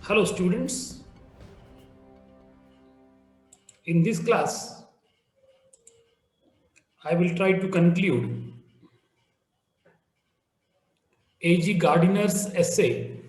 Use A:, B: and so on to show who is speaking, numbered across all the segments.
A: Hello students, in this class I will try to conclude A.G. Gardiner's essay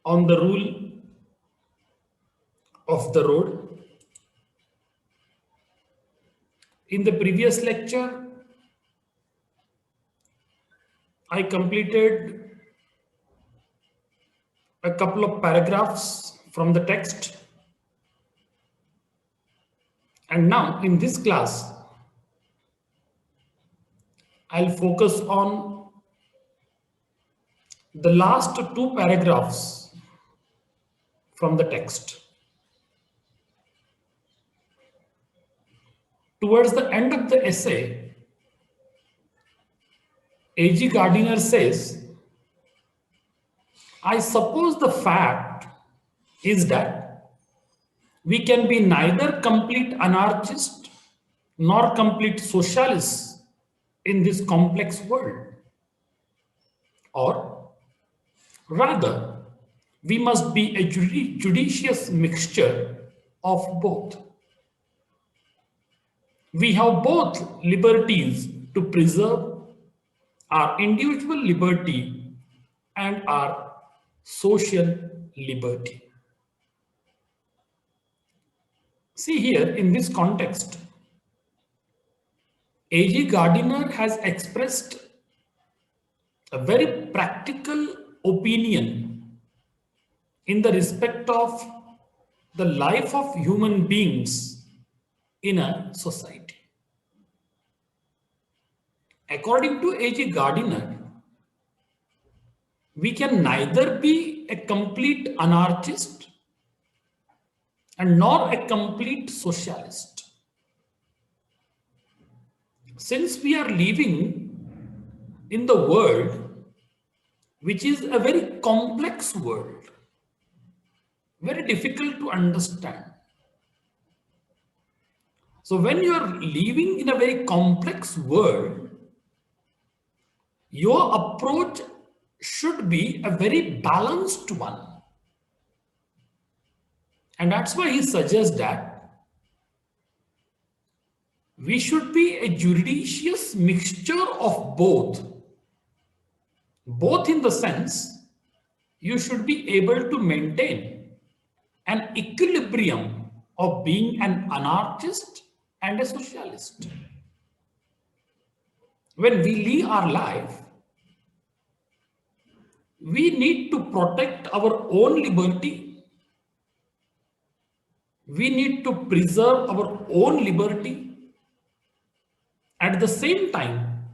A: on the rule of the road. In the previous lecture, I completed a couple of paragraphs from the text, and now in this class I'll focus on the last two paragraphs from the text. Towards the end of the essay, A.G. Gardiner says, I suppose the fact is that we can be neither complete anarchist nor complete socialists in this complex world. Or rather, we must be a judicious mixture of both. We have both liberties to preserve our individual liberty and our social liberty. See here in this context, A.G. Gardiner has expressed a very practical opinion in the respect of the life of human beings in a society. According to A.G. Gardiner, we can neither be a complete anarchist and nor a complete socialist. Since we are living in the world, which is a very complex world, very difficult to understand. So when you are living in a very complex world, your approach should be a very balanced one. And that's why he suggests that we should be a judicious mixture of both. Both in the sense you should be able to maintain an equilibrium of being an anarchist and a socialist. When we live our life, we need to protect our own liberty. We need to preserve our own liberty. At the same time,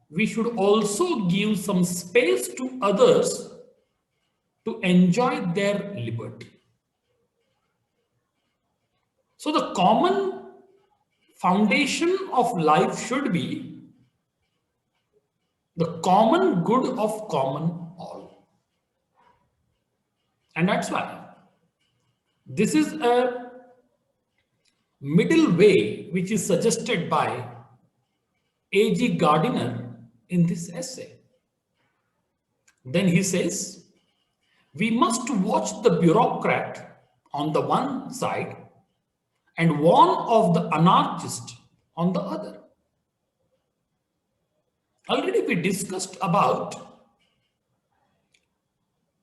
A: we should also give some space to others to enjoy their liberty. So the common foundation of life should be the common good of common all. And that's why this is a middle way which is suggested by A.G. Gardiner in this essay. Then he says, we must watch the bureaucrat on the one side and warn of the anarchist on the other. Already we discussed about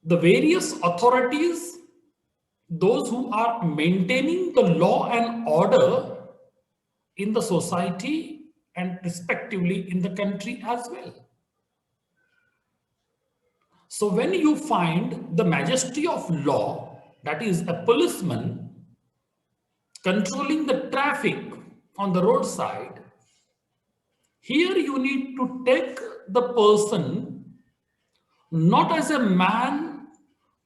A: the various authorities, those who are maintaining the law and order in the society and respectively in the country as well. So when you find the majesty of law, that is a policeman controlling the traffic on the roadside, here you need to take the person not as a man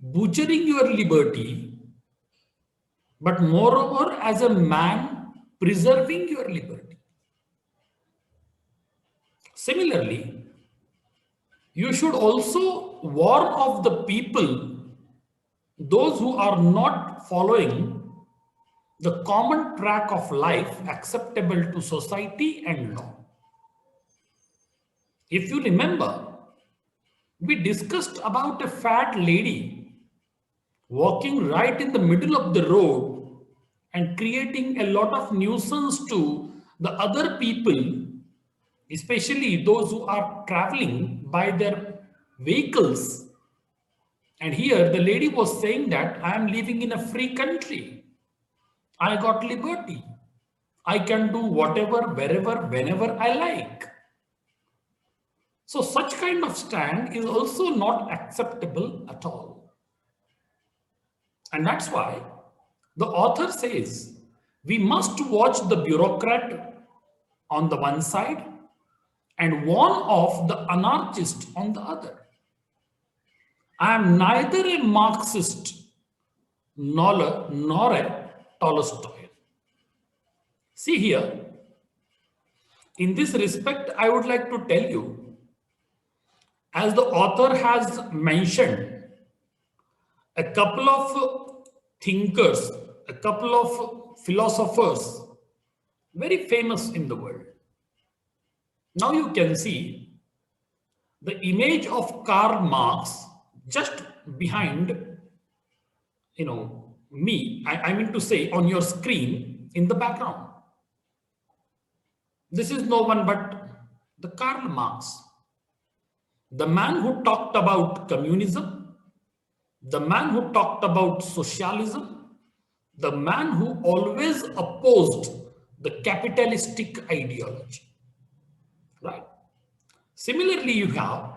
A: butchering your liberty, but moreover as a man preserving your liberty. Similarly, you should also warn of the people, those who are not following the common track of life acceptable to society and law. If you remember, We discussed about a fat lady walking right in the middle of the road and creating a lot of nuisance to the other people, especially those who are traveling by their vehicles. And here the lady was saying that I am living in a free country. I got liberty. I can do whatever, wherever, whenever I like. So such kind of stand is also not acceptable at all. And that's why the author says we must watch the bureaucrat on the one side and warn off the anarchist on the other. I am neither a Marxist nor a Tolstoy. See here, in this respect, I would like to tell you, as the author has mentioned, a couple of thinkers, a couple of philosophers, very famous in the world. Now you can see the image of Karl Marx just behind, me. I mean to say on your screen in the background. This is no one but the Karl Marx, the man who talked about communism, the man who talked about socialism, the man who always opposed the capitalistic ideology, right? Similarly, you have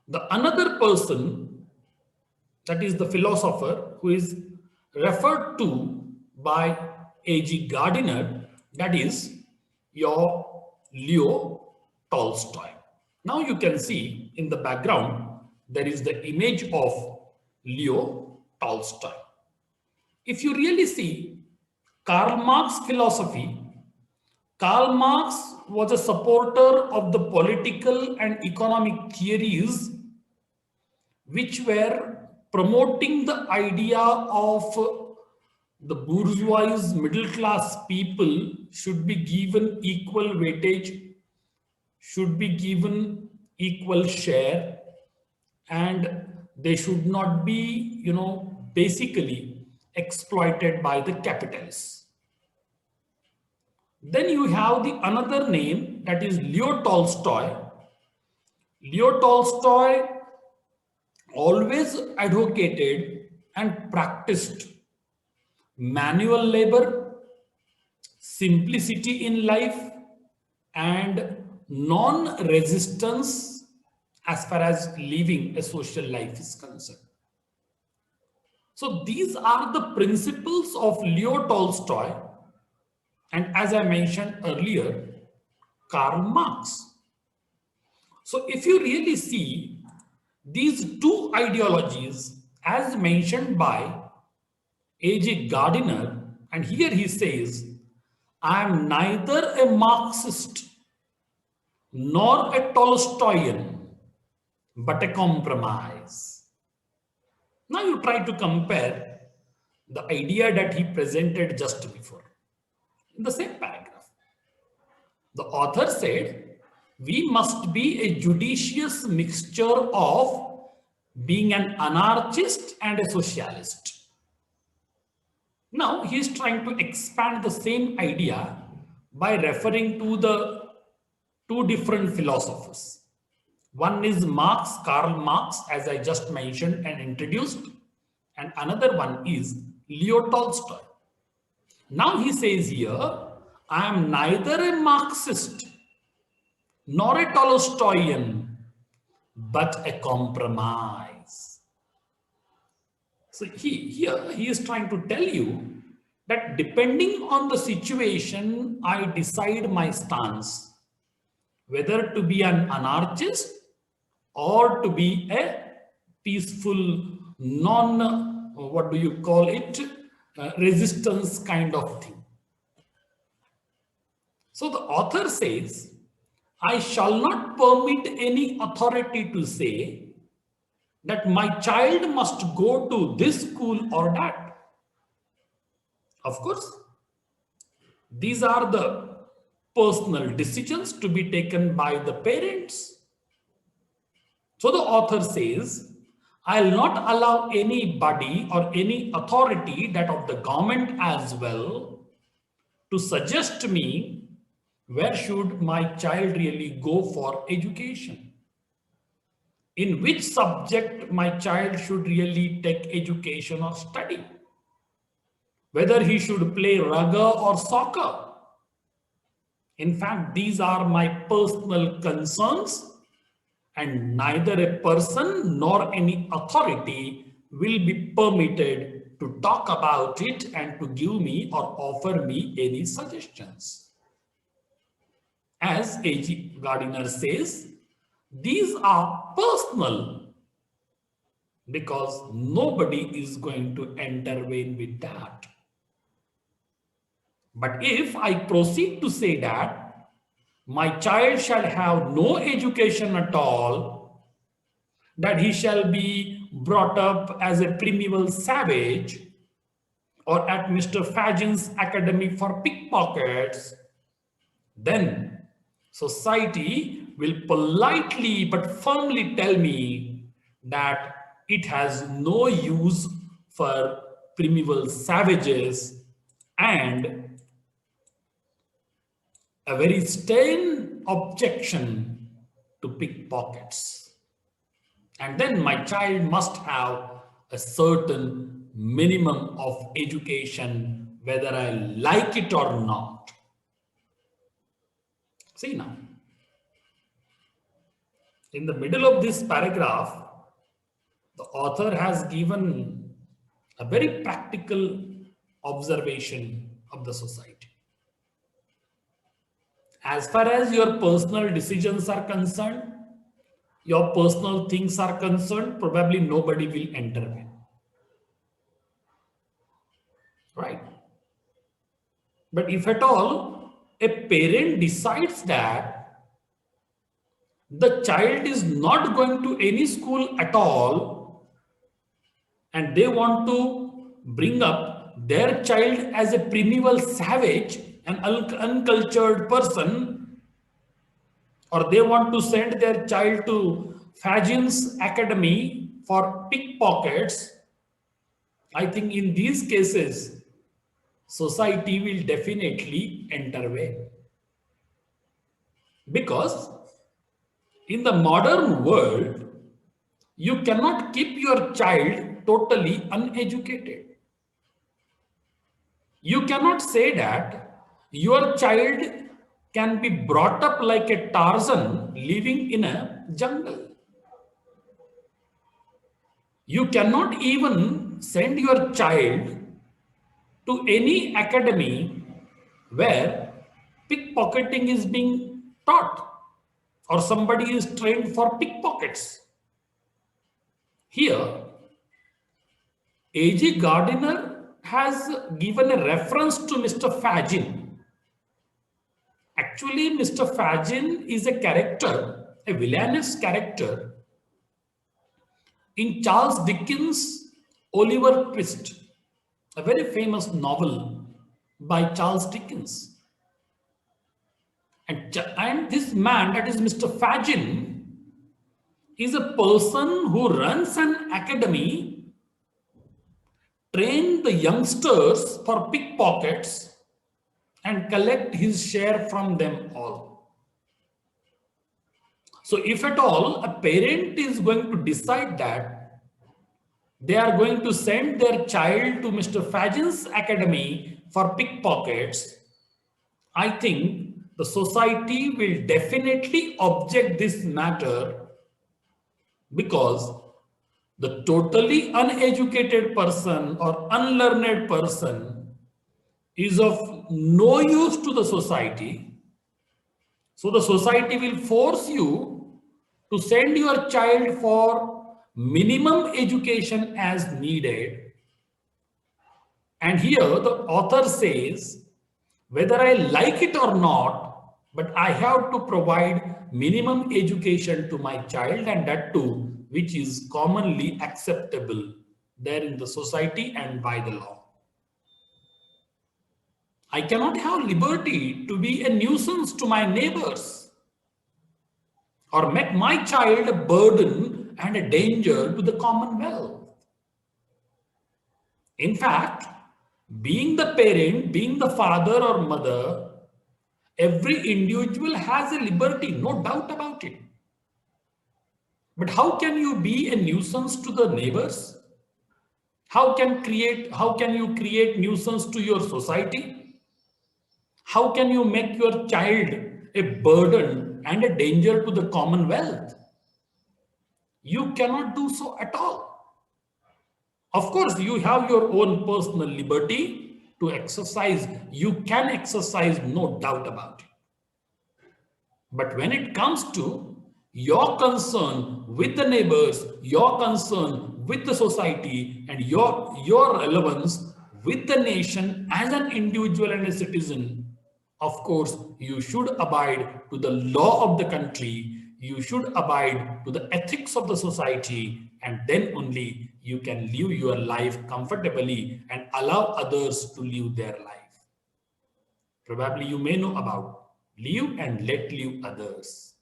A: the another person, that is the philosopher who is referred to by A.G. Gardiner, that is your Leo Tolstoy. Now you can see in the background, there is the image of Leo Tolstoy. If you really see Karl Marx philosophy, Karl Marx was a supporter of the political and economic theories which were promoting the idea of the bourgeois middle class people should be given equal weightage, should be given equal share, and they should not be, basically exploited by the capitalists. Then you have the another name, that is Leo Tolstoy. Leo Tolstoy always advocated and practiced manual labor, simplicity in life, and non-resistance as far as living a social life is concerned. So these are the principles of Leo Tolstoy, and as I mentioned earlier, Karl Marx. So if you really see these two ideologies as mentioned by A.J. Gardiner, and here he says, I am neither a Marxist nor a Tolstoyan, but a compromise. Now you try to compare the idea that he presented just before in the same paragraph. The author said, we must be a judicious mixture of being an anarchist and a socialist. Now he is trying to expand the same idea by referring to the two different philosophers. One is Marx, Karl Marx, as I just mentioned and introduced, and another one is Leo Tolstoy. Now he says here, I am neither a Marxist nor a Tolstoyan, but a compromise. So he is trying to tell you that depending on the situation, I decide my stance, whether to be an anarchist or to be a peaceful, what do you call it, resistance kind of thing. So the author says, I shall not permit any authority to say that my child must go to this school or that. Of course, these are the personal decisions to be taken by the parents. So the author says, I'll not allow anybody or any authority, that of the government as well, to suggest me where should my child really go for education, in which subject my child should really take education or study, whether he should play rugby or soccer. In fact, these are my personal concerns, and neither a person nor any authority will be permitted to talk about it and to give me or offer me any suggestions. As A.G. Gardiner says, these are personal because nobody is going to intervene with that. But if I proceed to say that my child shall have no education at all, that he shall be brought up as a primeval savage, or at Mr. Fagin's Academy for pickpockets, then society will politely but firmly tell me that it has no use for primeval savages and a very stern objection to pickpockets. And then my child must have a certain minimum of education, whether I like it or not. See now, in the middle of this paragraph, the author has given a very practical observation of the society. As far as your personal decisions are concerned, your personal things are concerned, probably nobody will intervene. Right? But if at all a parent decides that the child is not going to any school at all and they want to bring up their child as a primeval savage, an uncultured person, or they want to send their child to Fagin's Academy for pickpockets, I think in these cases, society will definitely intervene. Because in the modern world, you cannot keep your child totally uneducated. You cannot say that your child can be brought up like a Tarzan living in a jungle. You cannot even send your child to any academy where pickpocketing is being taught or somebody is trained for pickpockets. Here, A.G. Gardiner has given a reference to Mr. Fagin. Actually, Mr. Fagin is a character, a villainous character in Charles Dickens' Oliver Twist, a very famous novel by Charles Dickens. And this man, that is Mr. Fagin, is a person who runs an academy, train the youngsters for pickpockets, and collect his share from them all. So if at all a parent is going to decide that they are going to send their child to Mr. Fagin's Academy for pickpockets, I think the society will definitely object this matter, because the totally uneducated person or unlearned person is of no use to the society. So the society will force you to send your child for minimum education as needed. And here the author says, whether I like it or not, but I have to provide minimum education to my child, and that too, which is commonly acceptable there in the society and by the law. I cannot have liberty to be a nuisance to my neighbors. or make my child a burden and a danger to the commonwealth. In fact, being the parent, being the father or mother, every individual has a liberty, no doubt about it. But how can you be a nuisance to the neighbors? How can you create nuisance to your society? How can you make your child a burden and a danger to the commonwealth? You cannot do so at all. Of course, you have your own personal liberty to exercise. You can exercise, no doubt about it. But when it comes to your concern with the neighbors, your concern with the society, and your relevance with the nation as an individual and a citizen, of course, you should abide to the law of the country. You should abide to the ethics of the society, and then only you can live your life comfortably and allow others to live their life. Probably you may know about live and let live others.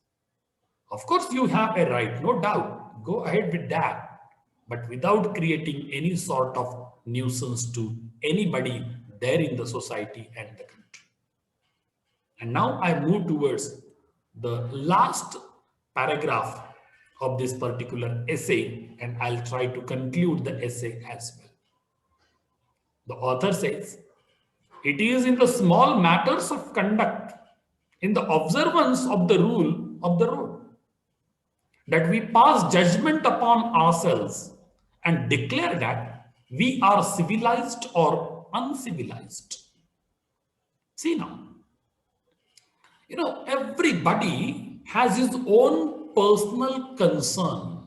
A: Of course, you have a right, no doubt. Go ahead with that, but without creating any sort of nuisance to anybody there in the society and the country. And now I move towards the last paragraph of this particular essay, and I'll try to conclude the essay as well. The author says, it is in the small matters of conduct, in the observance of the rule of the road, that we pass judgment upon ourselves and declare that we are civilized or uncivilized. See now, everybody has his own personal concern,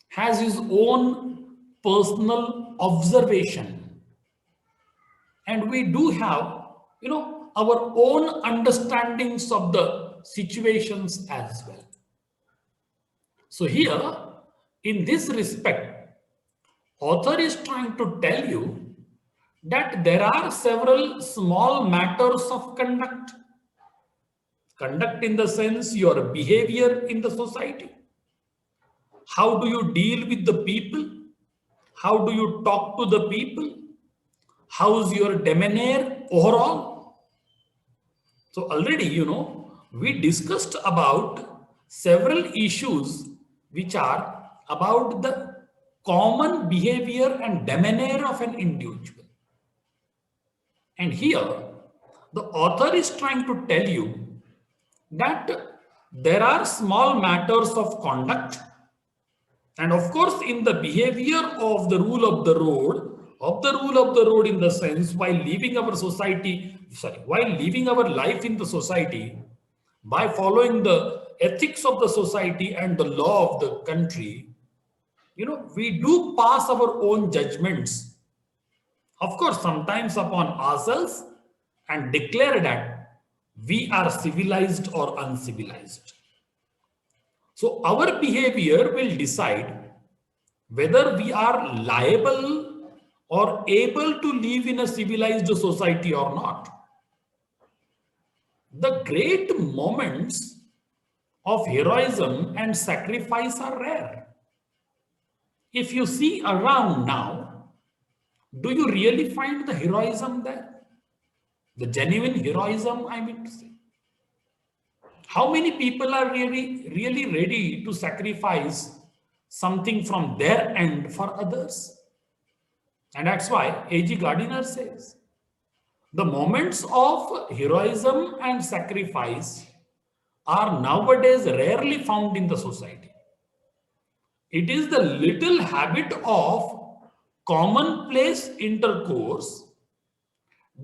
A: has his own personal observation. And we do have, our own understandings of the situations as well. So here, in this respect, author is trying to tell you that there are several small matters of conduct. Conduct in the sense your behavior in the society. How do you deal with the people? How do you talk to the people? How's your demeanor overall? So already, we discussed about several issues which are about the common behavior and demeanor of an individual. And here, the author is trying to tell you that there are small matters of conduct. And of course, in the behavior of the rule of the road, in the sense while living our life in the society, by following the ethics of the society and the law of the country, we do pass our own judgments, of course, sometimes upon ourselves, and declare that we are civilized or uncivilized. So our behavior will decide whether we are liable or able to live in a civilized society or not. The great moments of heroism and sacrifice are rare. If you see around now, do you really find the heroism there? The genuine heroism, I mean to say. How many people are really ready to sacrifice something from their end for others? And that's why A.G. Gardiner says, the moments of heroism and sacrifice are nowadays rarely found in the society. It is the little habit of commonplace intercourse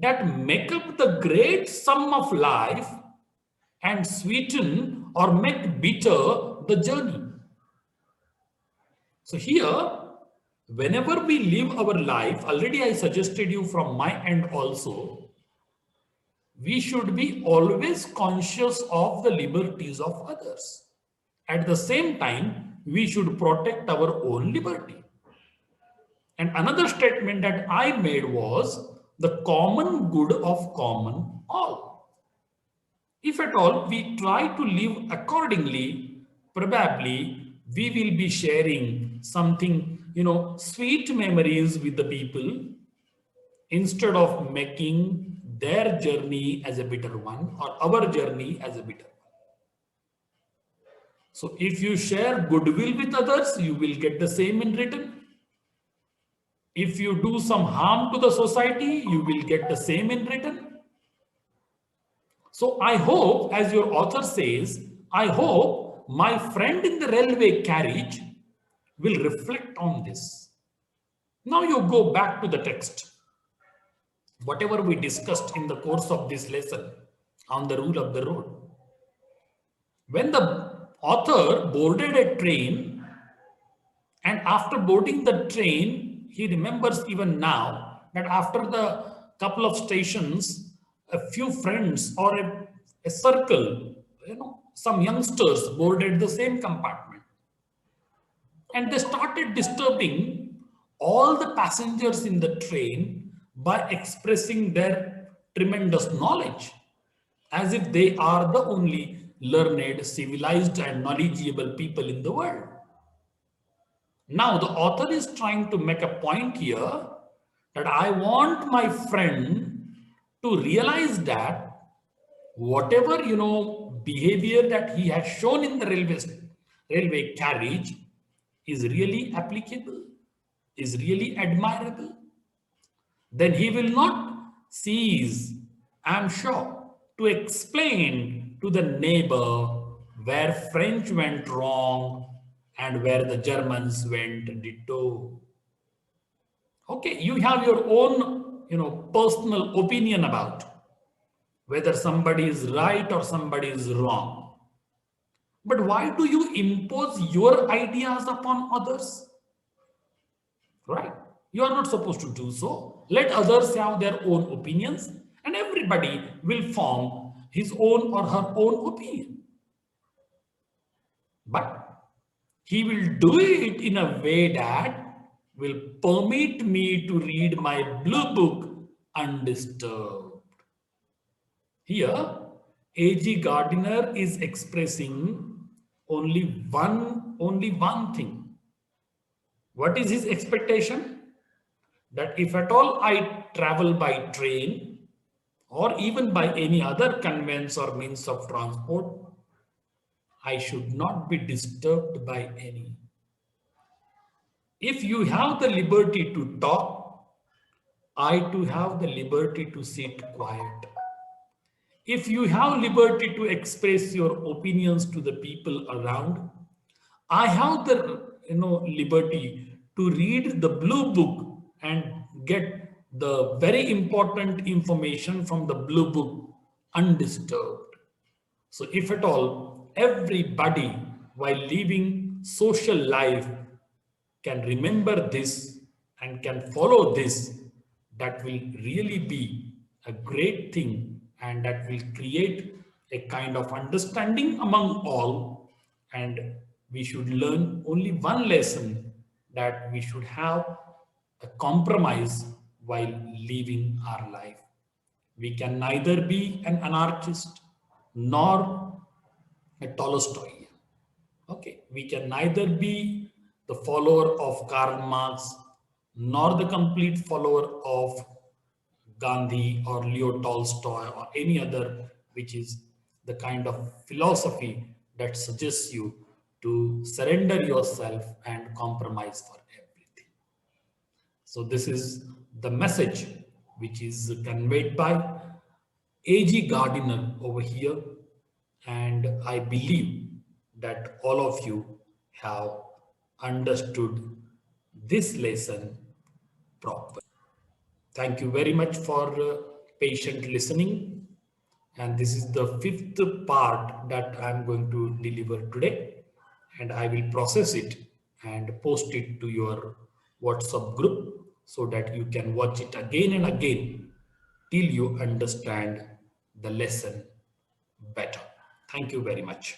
A: that make up the great sum of life and sweeten or make bitter the journey. So here, whenever we live our life, already I suggested you from my end also, we should be always conscious of the liberties of others. At the same time, we should protect our own liberty. And another statement that I made was the common good of common all. If at all we try to live accordingly, probably we will be sharing something, sweet memories with the people instead of making their journey as a bitter one or our journey as a bitter one. So if you share goodwill with others, you will get the same in return. If you do some harm to the society, you will get the same in return. So I hope, as your author says, I hope my friend in the railway carriage will reflect on this. Now you go back to the text. Whatever we discussed in the course of this lesson on the rule of the road. When the author boarded a train, and after boarding the train, he remembers even now that after the couple of stations, a few friends or a circle, some youngsters boarded the same compartment. And they started disturbing all the passengers in the train by expressing their tremendous knowledge, as if they are the only learned, civilized, and knowledgeable people in the world. Now, the author is trying to make a point here that I want my friend to realize that whatever behavior that he has shown in the railway carriage is really applicable, is really admirable. Then he will not cease, I'm sure, to explain to the neighbor where French went wrong and where the Germans went ditto. Okay, you have your own, personal opinion about whether somebody is right or somebody is wrong. But why do you impose your ideas upon others? Right? You are not supposed to do so. Let others have their own opinions and everybody will form his own or her own opinion. But he will do it in a way that will permit me to read my blue book undisturbed. Here, A.G. Gardiner is expressing only one thing. What is his expectation? That if at all I travel by train or even by any other conveyance or means of transport, I should not be disturbed by any. If you have the liberty to talk, I too have the liberty to sit quiet. If you have liberty to express your opinions to the people around, I have the liberty to read the blue book and get the very important information from the blue book undisturbed. So if at all everybody while living social life can remember this and can follow this, that will really be a great thing and that will create a kind of understanding among all. And we should learn only one lesson, that we should have a compromise while living our life. We can neither be an anarchist nor a Tolstoy. Okay, we can neither be the follower of Karl Marx nor the complete follower of Gandhi or Leo Tolstoy or any other, which is the kind of philosophy that suggests you to surrender yourself and compromise for everything. So this is the message which is conveyed by A.G. Gardiner over here, and I believe that all of you have understood this lesson properly. Thank you very much for patient listening. And this is the fifth part that I'm going to deliver today. And I will process it and post it to your WhatsApp group so that you can watch it again and again till you understand the lesson better. Thank you very much.